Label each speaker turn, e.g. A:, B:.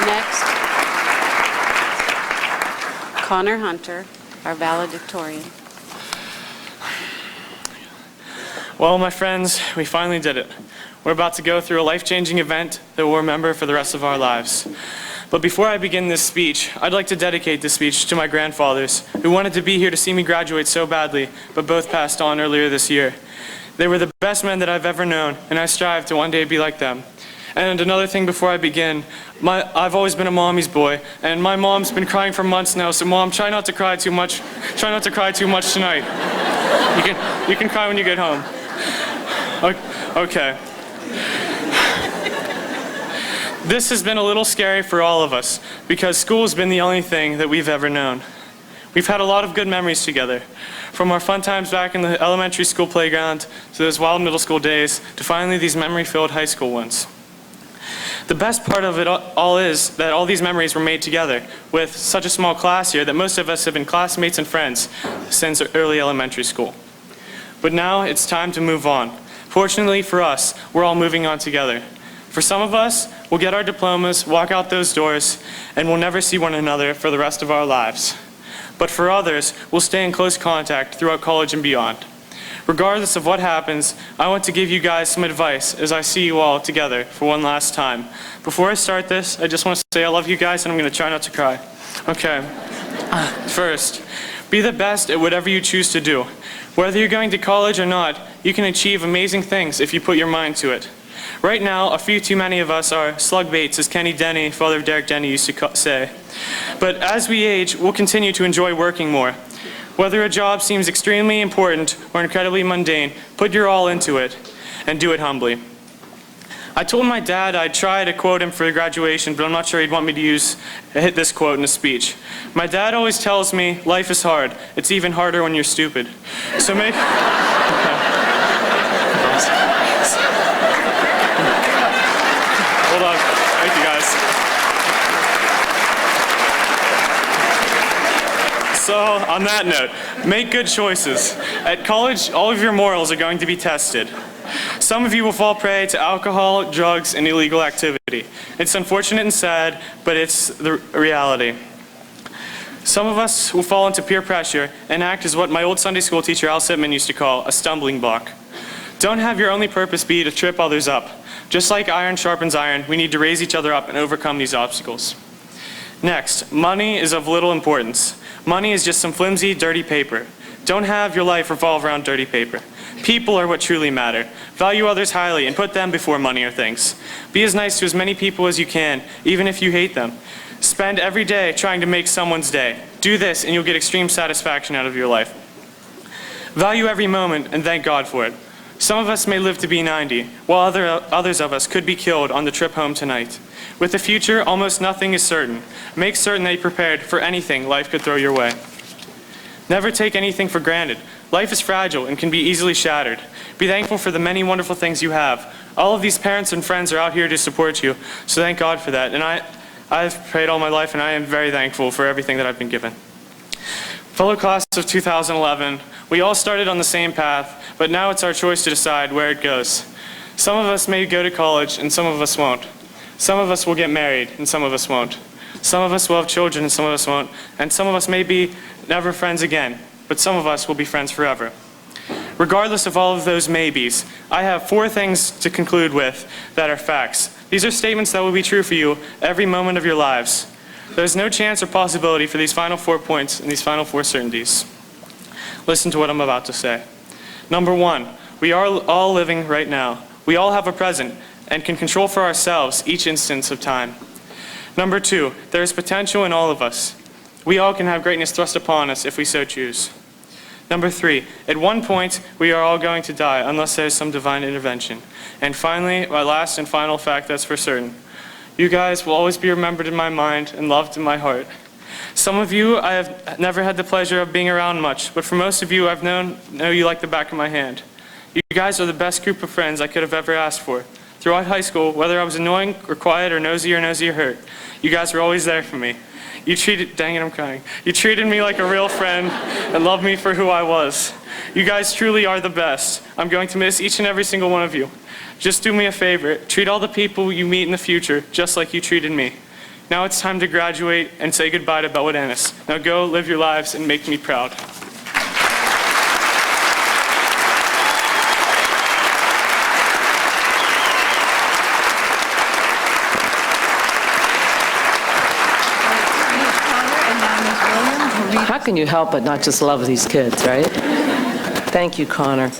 A: Next, Connor Hunter, our valedictorian.
B: Well, my friends, we finally did it. We're about to go through a life-changing event that we'll remember for the rest of our lives. But before I begin this speech, I'd like to dedicate this speech to my grandfathers, who wanted to be here to see me graduate so badly, but both passed on earlier this year. They were the best men that I've ever known, and I strive to one day be like them. And another thing before I begin, I've always been a mommy's boy, and my mom's been crying for months now, so Mom, try not to cry too much. Try not to cry too much tonight. You can cry when you get home. Okay. This has been a little scary for all of us, because school's been the only thing that we've ever known. We've had a lot of good memories together, from our fun times back in the elementary school playground, to those wild middle school days, to finally these memory-filled high school ones. The best part of it all is that all these memories were made together, with such a small class here that most of us have been classmates and friends since early elementary school. But now it's time to move on. Fortunately for us, we're all moving on together. For some of us, we'll get our diplomas, walk out those doors, and we'll never see one another for the rest of our lives. But for others, we'll stay in close contact throughout college and beyond. Regardless of what happens, I want to give you guys some advice as I see you all together for one last time. Before I start this, I just want to say I love you guys, and I'm going to try not to cry. Okay. First, be the best at whatever you choose to do. Whether you're going to college or not, you can achieve amazing things if you put your mind to it. Right now, a few too many of us are slug baits, as Kenny Denny, father of Derek Denny, used to say. But as we age, we'll continue to enjoy working more. Whether a job seems extremely important or incredibly mundane, put your all into it and do it humbly. I told my dad I'd try to quote him for graduation, but I'm not sure he'd want me to hit this quote in a speech. My dad always tells me, life is hard. It's even harder when you're stupid. So make... Hold on. Thank you, guys. So, on that note, make good choices. At college, all of your morals are going to be tested. Some of you will fall prey to alcohol, drugs, and illegal activity. It's unfortunate and sad, but it's the reality. Some of us will fall into peer pressure and act as what my old Sunday school teacher Al Sipman used to call a stumbling block. Don't have your only purpose be to trip others up. Just like iron sharpens iron, we need to raise each other up and overcome these obstacles. Next, money is of little importance. Money is just some flimsy, dirty paper. Don't have your life revolve around dirty paper. People are what truly matter. Value others highly and put them before money or things. Be as nice to as many people as you can, even if you hate them. Spend every day trying to make someone's day. Do this and you'll get extreme satisfaction out of your life. Value every moment and thank God for it. Some of us may live to be 90, while others of us could be killed on the trip home tonight. With the future, almost nothing is certain. Make certain that you're prepared for anything life could throw your way. Never take anything for granted. Life is fragile and can be easily shattered. Be thankful for the many wonderful things you have. All of these parents and friends are out here to support you, so thank God for that. And I've prayed all my life, and I am very thankful for everything that I've been given. Fellow class of 2011, we all started on the same path, but now it's our choice to decide where it goes. Some of us may go to college, and some of us won't. Some of us will get married, and some of us won't. Some of us will have children, and some of us won't. And some of us may be never friends again, but some of us will be friends forever. Regardless of all of those maybes, I have 4 things to conclude with that are facts. These are statements that will be true for you every moment of your lives. There's no chance or possibility for these final 4 points and these final 4 certainties. Listen to what I'm about to say. Number 1, we are all living right now. We all have a present and can control for ourselves each instance of time. Number 2, there is potential in all of us. We all can have greatness thrust upon us if we so choose. Number 3, at one point, we are all going to die unless there is some divine intervention. And finally, my last and final fact that's for certain. You guys will always be remembered in my mind and loved in my heart. Some of you I have never had the pleasure of being around much, but for most of you I've know you like the back of my hand. You guys are the best group of friends I could have ever asked for. Throughout high school, whether I was annoying or quiet or nosy or hurt, you guys were always there for me. Dang it, I'm crying. You treated me like a real friend and loved me for who I was. You guys truly are the best. I'm going to miss each and every single one of you. Just do me a favor. Treat all the people you meet in the future just like you treated me. Now it's time to graduate and say goodbye to Bellwood-Antis. Now go live your lives and make me proud.
C: How can you help but not just love these kids, right? Thank you, Connor.